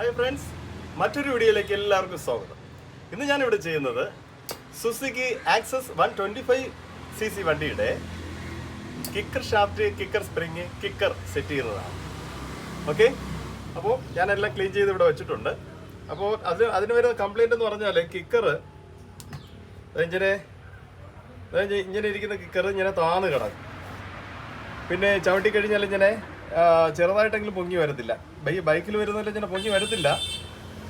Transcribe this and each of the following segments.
Hi friends, മറ്റൊരു വീഡിയോയിലേക്ക് എല്ലാവർക്കും സ്വാഗതം. ഇന്ന് ഞാനിവിടെ ചെയ്യുന്നത് സുസുക്കി ആക്സസ് 125cc വണ്ടിയുടെ kicker shaft, kicker spring, kicker set ചെയ്യുന്നതാണ്. ഓക്കെ, അപ്പോൾ ഞാനെല്ലാം ക്ലീൻ ചെയ്ത് ഇവിടെ വെച്ചിട്ടുണ്ട്. അപ്പോൾ അതിന് വരുന്ന കംപ്ലൈൻറ്റ് എന്ന് പറഞ്ഞാൽ കിക്കർ ഇങ്ങനെ ഇരിക്കുന്ന കിക്കർ ഇങ്ങനെ താന്ന് കിടക്കും. പിന്നെ ചവിട്ടി കഴിഞ്ഞാൽ ഇങ്ങനെ ചെറുതായിട്ടെങ്കിലും പൊങ്ങി വരത്തില്ല. ബൈക്കിൽ വരുന്നതിൽ ഇങ്ങനെ പൊങ്ങി വരത്തില്ല,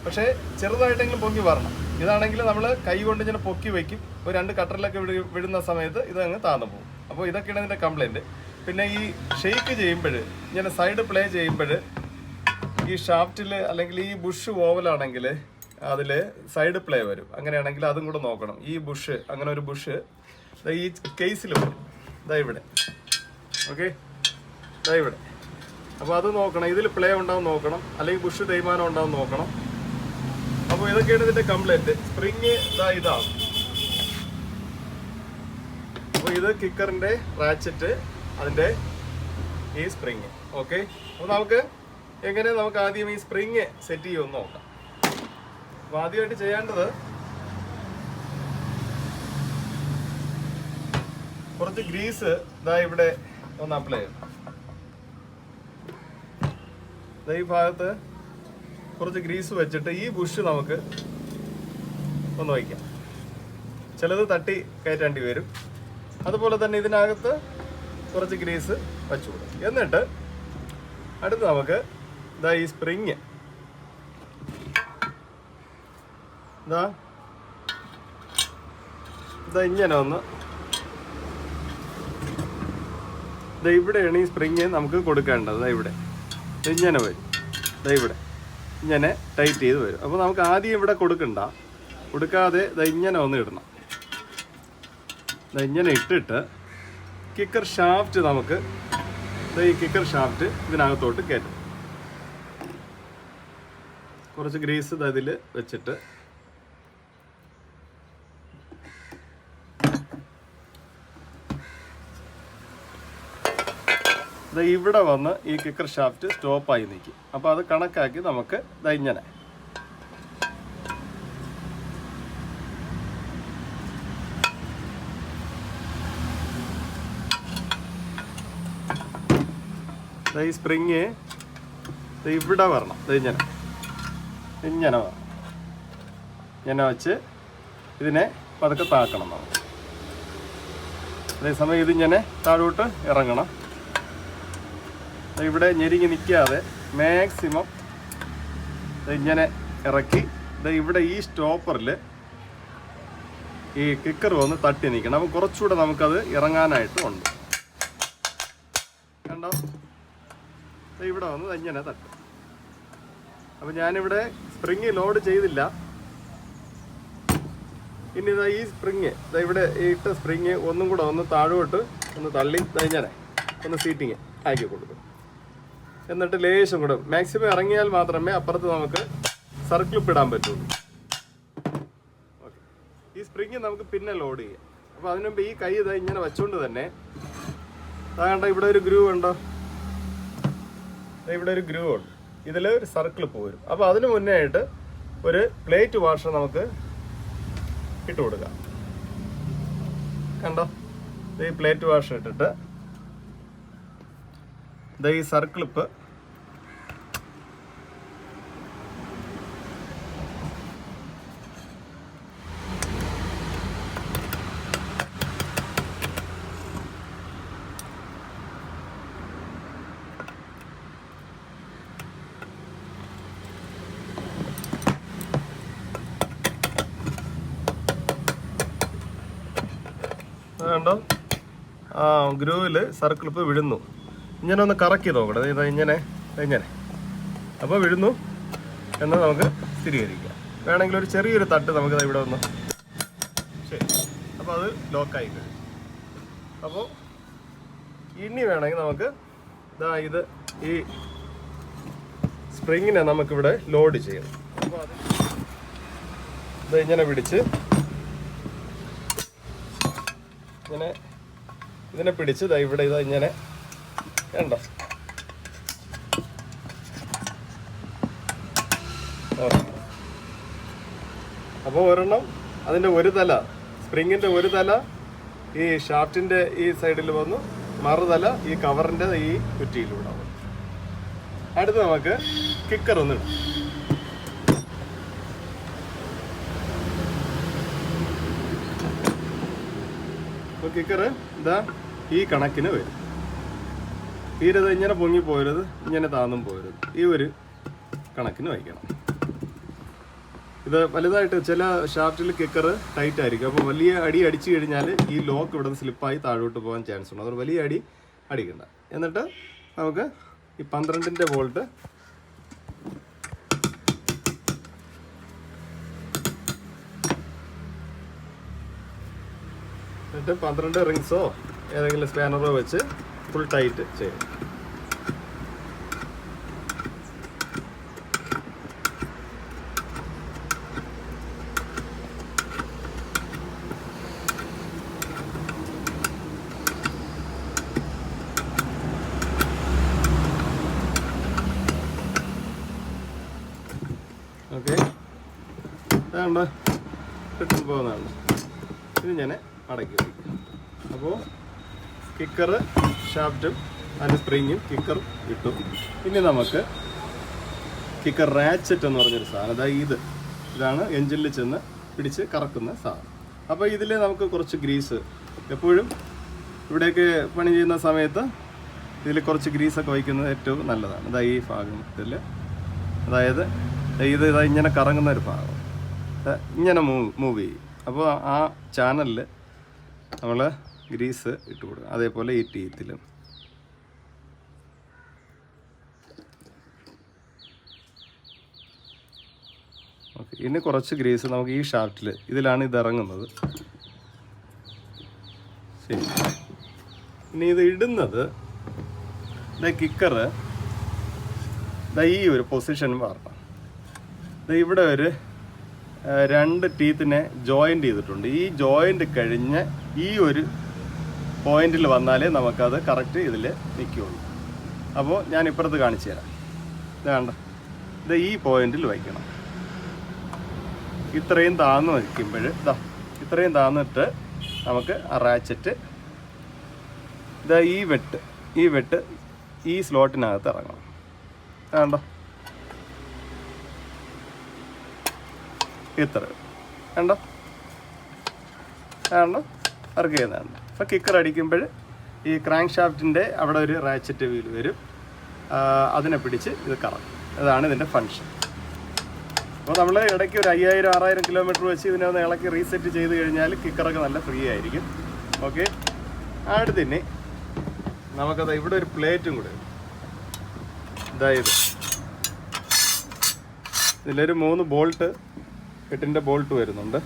പക്ഷേ ചെറുതായിട്ടെങ്കിലും പൊങ്ങി വരണം. ഇതാണെങ്കിൽ നമ്മൾ കൈ കൊണ്ട് ഇങ്ങനെ പൊക്കി വയ്ക്കും. ഒരു 2 കട്ടറിലൊക്കെ വിടുന്ന സമയത്ത് ഇതങ്ങ് താന്നു പോകും. അപ്പോൾ ഇതൊക്കെയാണ് ഇതിൻ്റെ കംപ്ലൈൻറ്റ്. പിന്നെ ഈ ഷെയ്ക്ക് ചെയ്യുമ്പോൾ, ഇങ്ങനെ സൈഡ് പ്ലേ ചെയ്യുമ്പോൾ ഈ ഷാഫ്റ്റിൽ അല്ലെങ്കിൽ ഈ ബുഷ് ഓവലാണെങ്കിൽ അതിൽ സൈഡ് പ്ലേ വരും. അങ്ങനെയാണെങ്കിൽ അതും കൂടെ നോക്കണം. ഈ ബുഷ്, അങ്ങനെ ഒരു ബുഷ് ഈ കേസിൽ വരും, ഇതാ ഇവിടെ. ഓക്കെ, ഇതാ ഇവിടെ. അപ്പോൾ അത് നോക്കണം, ഇതിൽ പ്ലേ ഉണ്ടാവും നോക്കണം, അല്ലെങ്കിൽ ബുഷ് തേയ്മാനം ഉണ്ടാവും നോക്കണം. അപ്പോൾ ഇതൊക്കെയാണ് ഇതിൻ്റെ കംപ്ലൈൻറ്റ്. സ്പ്രിങ് ഇതാണ്. അപ്പോൾ ഇത് കിക്കറിൻ്റെ റാച്ചറ്റ്, അതിൻ്റെ ഈ സ്പ്രിങ്. ഓക്കെ, അപ്പോൾ നമുക്ക് ആദ്യം ഈ സ്പ്രിങ് സെറ്റ് ചെയ്യുമെന്ന് നോക്കാം. അപ്പോൾ ആദ്യമായിട്ട് ചെയ്യേണ്ടത് കുറച്ച് ഗ്രീസ് ഇവിടെ ഒന്ന് അപ്ലൈ ചെയ്യും. ഈ ഭാഗത്ത് കുറച്ച് ഗ്രീസ് വെച്ചിട്ട് ഈ ബുഷ് നമുക്ക് ഒന്ന് വയ്ക്കാം. ചിലത് തട്ടി കയറ്റേണ്ടി വരും. അതുപോലെ തന്നെ ഇതിനകത്ത് കുറച്ച് ഗ്രീസ് വെച്ചുകൂടും. എന്നിട്ട് അടുത്ത് നമുക്ക് ഈ സ്പ്രിങ് ഇങ്ങനെ ഒന്ന് ഇവിടെയാണ് ഈ സ്പ്രിങ് നമുക്ക് കൊടുക്കേണ്ടത്. ഇവിടെ ഇങ്ങനെ വരും, ഇവിടെ ഇങ്ങനെ ടൈറ്റ് ചെയ്ത് വരും. അപ്പോൾ നമുക്ക് ആദ്യം ഇവിടെ കൊടുക്കാതെ ഇങ്ങനെ ഒന്ന് ഇടണം. ഇങ്ങനെ ഇട്ടിട്ട് കിക്കർ ഷാഫ്റ്റ് നമുക്ക് ഈ കിക്കർ ഷാഫ്റ്റ് ഇതിനകത്തോട്ട് കയറ്റും. കുറച്ച് ഗ്രീസ് ഇതിൽ വെച്ചിട്ട് ഇവിടെ വന്ന് ഈ കിക്കർ ഷാഫ്റ്റ് സ്റ്റോപ്പായി നിൽക്കും. അപ്പോൾ അത് കണക്കാക്കി നമുക്ക് ഇങ്ങനെ ഈ സ്പ്രിങ് ഇവിടെ വരണം. ഇങ്ങനെ വരണം. ഇങ്ങനെ വെച്ച് ഇതിനെ പതുക്കെ താക്കണം നമുക്ക്. അതേസമയം ഇതിങ്ങനെ താഴോട്ട് ഇറങ്ങണം. ഇവിടെ ഞെരുങ്ങി നിൽക്കാതെ മാക്സിമം ഇങ്ങനെ ഇറക്കി ഇവിടെ ഈ സ്റ്റോപ്പറിൽ ഈ കിക്കർ വന്ന് തട്ടി നിൽക്കണം. അപ്പോൾ കുറച്ചുകൂടെ നമുക്കത് ഇറങ്ങാനായിട്ടും ഉണ്ട്. കണ്ടോ, ഇവിടെ വന്ന് ഇങ്ങനെ തട്ടും. അപ്പോൾ ഞാനിവിടെ സ്പ്രിങ് ലോഡ് ചെയ്തില്ല. ഇനി ഈ സ്പ്രിങ് ഇവിടെ ഇട്ട സ്പ്രിങ് ഒന്നും കൂടെ ഒന്ന് താഴോട്ട് ഒന്ന് തള്ളി ഇങ്ങനെ ഒന്ന് സീറ്റിങ് ആക്കി കൊടുക്കും. എന്നിട്ട് ലേശം കൂടെ മാക്സിമം ഇറങ്ങിയാൽ മാത്രമേ അപ്പുറത്ത് നമുക്ക് സർക്കിൾ ഇടാൻ പറ്റുള്ളൂ. ഓക്കെ, ഈ സ്പ്രിങ് നമുക്ക് പിന്നെ ലോഡ് ചെയ്യാം. അപ്പോൾ അതിനു മുമ്പ് ഈ കൈ ഇങ്ങനെ വെച്ചുകൊണ്ട് തന്നെ കണ്ട ഇവിടെ ഒരു ഗ്രൂവ് ഉണ്ടോ, ഇവിടെ ഒരു ഗ്രൂവ് ഉണ്ട്. ഇതിൽ ഒരു സർക്കിൾ പോരും. അപ്പോൾ അതിന് മുന്നേ ആയിട്ട് ഒരു പ്ലേറ്റ് വാഷർ നമുക്ക് ഇട്ട് കൊടുക്കാം. കണ്ടോ, ഈ പ്ലേറ്റ് വാഷർ ഇട്ടിട്ട് ഈ സർക്കിളിപ്പ് കണ്ടോ, ഗ്രൂവിൽ സർക്കിളിപ്പ് വിടുന്നു. ഇങ്ങനെ ഒന്ന് കറക്കി നോക്കണം. ഇങ്ങനെ അപ്പോൾ വിഴുന്നു എന്ന് നമുക്ക് സ്ഥിരീകരിക്കാം. വേണമെങ്കിൽ ഒരു ചെറിയൊരു തട്ട് നമുക്ക് ഇവിടെ ഒന്ന്, ശരി, അപ്പോൾ അത് ലോക്കായി കഴിയും. അപ്പോൾ ഇനി വേണമെങ്കിൽ നമുക്ക് ഇത് ഈ സ്പ്രിങ്ങിനെ നമുക്കിവിടെ ലോഡ് ചെയ്യണം. അപ്പോൾ അത് ഇങ്ങനെ പിടിച്ച് ഇതിനെ പിടിച്ച് ഇവിടെ ഇങ്ങനെ കണ്ടോ, അപ്പോൾ ഒരെണ്ണം അതിൻ്റെ ഒരു തല, സ്പ്രിങ്ങിൻ്റെ ഒരു തല ഈ ഷാഫ്റ്റിൻ്റെ ഈ സൈഡിൽ വന്നു, മറുതല ഈ കവറിൻ്റെ ഈ കുറ്റിയിലൂടെ വന്നു. അടുത്ത് നമുക്ക് കിക്കർ ഒന്ന് ഇടാം. അപ്പോൾ കിക്കർ ഇതാ ഈ കണക്കിന് വരും. തീരെ ഇങ്ങനെ പൊങ്ങി പോരുത്, ഇങ്ങനെ താന്നും പോരുത്, ഈ ഒരു കണക്കിന് വയ്ക്കണം. ഇത് വലുതായിട്ട് ചില ഷാഫ്റ്റിൽ കിക്കർ ടൈറ്റ് ആയിരിക്കും. അപ്പോൾ വലിയ അടി അടിച്ചു കഴിഞ്ഞാൽ ഈ ലോക്ക് ഇവിടെ നിന്ന് സ്ലിപ്പായി താഴോട്ട് പോകാൻ ചാൻസ് ഉണ്ട്. അതുകൊണ്ട് വലിയ അടി അടിക്കണ്ട. എന്നിട്ട് നമുക്ക് ഈ 12-ന്റെ ബോൾട്ട് എന്നിട്ട് 12 റിങ്സോ ഏതെങ്കിലും സ്പാനറോ വെച്ച് ഫുൾ ടൈറ്റ് ചെയ്യും. ഓക്കെ, അതാണ്ട് കിട്ടും പോകുന്നതാണ്. ഇത് ഞാൻ അടക്കി വയ്ക്കും. അപ്പോൾ കിക്കറ്, ഷാഫ്റ്റും അതിൻ്റെ സ്പ്രിങ്ങും കിക്കറും കിട്ടും. ഇനി നമുക്ക് കിക്കർ റാച്ചറ്റ് എന്ന് പറഞ്ഞൊരു സാധനം, അതായത് ഇതാണ് എഞ്ചിനിൽ ചെന്ന് പിടിച്ച് കറക്കുന്ന സാധനം. അപ്പോൾ ഇതിൽ നമുക്ക് കുറച്ച് ഗ്രീസ്, എപ്പോഴും ഇവിടെയൊക്കെ പണി ചെയ്യുന്ന സമയത്ത് ഇതിൽ കുറച്ച് ഗ്രീസൊക്കെ വയ്ക്കുന്നത് ഏറ്റവും നല്ലതാണ്. ഇതാ ഈ ഭാഗത്തിൽ, അതായത് ഇത് ഇങ്ങനെ കറങ്ങുന്ന ഒരു ഭാഗം ഇങ്ങനെ മൂവ് ചെയ്യും. അപ്പോൾ ആ ചാനലിൽ നമ്മൾ ഗ്രീസ് ഇട്ട് കൊടുക്കും. അതേപോലെ ഈ ടീത്തിലും. ഓക്കെ, ഇനി കുറച്ച് ഗ്രീസ് നമുക്ക് ഈ ഷാഫ്റ്റിൽ, ഇതിലാണ് ഇത് ഇറങ്ങുന്നത്. ശരി, ഇനി ഇത് ഇടുന്നത് കിക്കറ് ഈ ഒരു പൊസിഷൻ മാറണം. ഇവിടെ ഒരു 2 ടീത്തിനെ ജോയിൻ്റ് ചെയ്തിട്ടുണ്ട്. ഈ ജോയിൻ്റ് കഴിഞ്ഞ് ഈ ഒരു പോയിന്റിൽ വന്നാലേ നമുക്കത് കറക്റ്റ് ഇതിൽ നിൽക്കുകയുള്ളൂ. അപ്പോൾ ഞാൻ ഇപ്പുറത്ത് കാണിച്ചു തരാം. ഇത് കണ്ട, ഇത് ഈ പോയിന്റിൽ വയ്ക്കണം. ഇത്രയും താന്ന് വയ്ക്കുമ്പോൾ ഇത്രയും താന്നിട്ട് നമുക്ക് ആ റാച്ചറ്റ് ഈ വെട്ട് ഈ സ്ലോട്ടിനകത്ത് ഇറങ്ങണം. കണ്ടോ, ഇത്ര കണ്ടോ വർക്ക് ചെയ്യുന്നതാണ്. അപ്പോൾ കിക്കർ അടിക്കുമ്പോൾ ഈ ക്രാങ്ക് ഷാഫ്റ്റിൻ്റെ അവിടെ ഒരു റാച്ചറ്റ് വീൽ വരും, അതിനെ പിടിച്ച് ഇത് കറക്കും. അതാണ് ഇതിൻ്റെ ഫങ്ഷൻ. അപ്പോൾ നമ്മൾ ഇടയ്ക്ക് ഒരു 5000-6000 കിലോമീറ്റർ വെച്ച് ഇതിനെ ഒന്ന് ഇളക്കി റീസെറ്റ് ചെയ്ത് കഴിഞ്ഞാൽ കിക്കറൊക്കെ നല്ല ഫ്രീ ആയിരിക്കും. ഓക്കെ, അടുത്തിന് നമുക്കത് ഇവിടെ ഒരു പ്ലേറ്റും കൂടെ, അതായത് ഇതിലൊരു 3 ബോൾട്ട്, 8-ന്റെ ബോൾട്ട് വരുന്നുണ്ട്.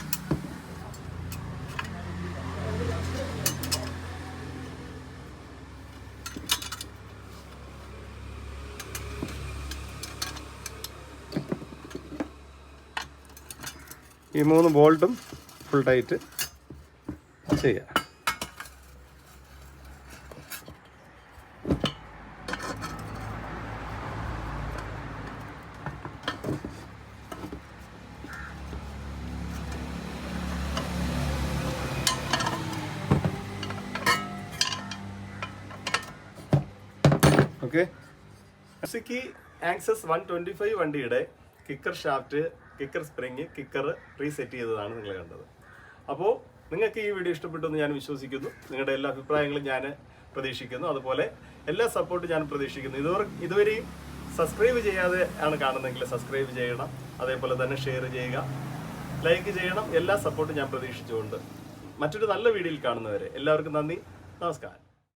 ഈ 3 ബോൾട്ടും ഫുൾ ടൈറ്റ് ചെയ്യാം. ഓക്കെ, സുസുക്കി ആക്സസ് 125 വണ്ടിയുടെ kicker shaft, kicker spring, kicker reset ചെയ്തതാണ് നിങ്ങൾ കണ്ടത്. അപ്പോൾ നിങ്ങൾക്ക് ഈ വീഡിയോ ഇഷ്ടപ്പെട്ടു എന്ന് ഞാൻ വിശ്വസിക്കുന്നു. നിങ്ങളുടെ എല്ലാ അഭിപ്രായങ്ങളും ഞാൻ പ്രതീക്ഷിക്കുന്നു. അതുപോലെ എല്ലാ സപ്പോർട്ടും ഞാൻ പ്രതീക്ഷിക്കുന്നു. ഇതുവരെയും സബ്സ്ക്രൈബ് ചെയ്യാതെ ആണ് കാണുന്നതെങ്കിൽ സബ്സ്ക്രൈബ് ചെയ്യണം. അതേപോലെ തന്നെ ഷെയർ ചെയ്യുക, ലൈക്ക് ചെയ്യണം. എല്ലാ സപ്പോർട്ടും ഞാൻ പ്രതീക്ഷിച്ചുകൊണ്ട് മറ്റൊരു നല്ല വീഡിയോയിൽ കാണുന്നവരെ എല്ലാവർക്കും നന്ദി, നമസ്കാരം.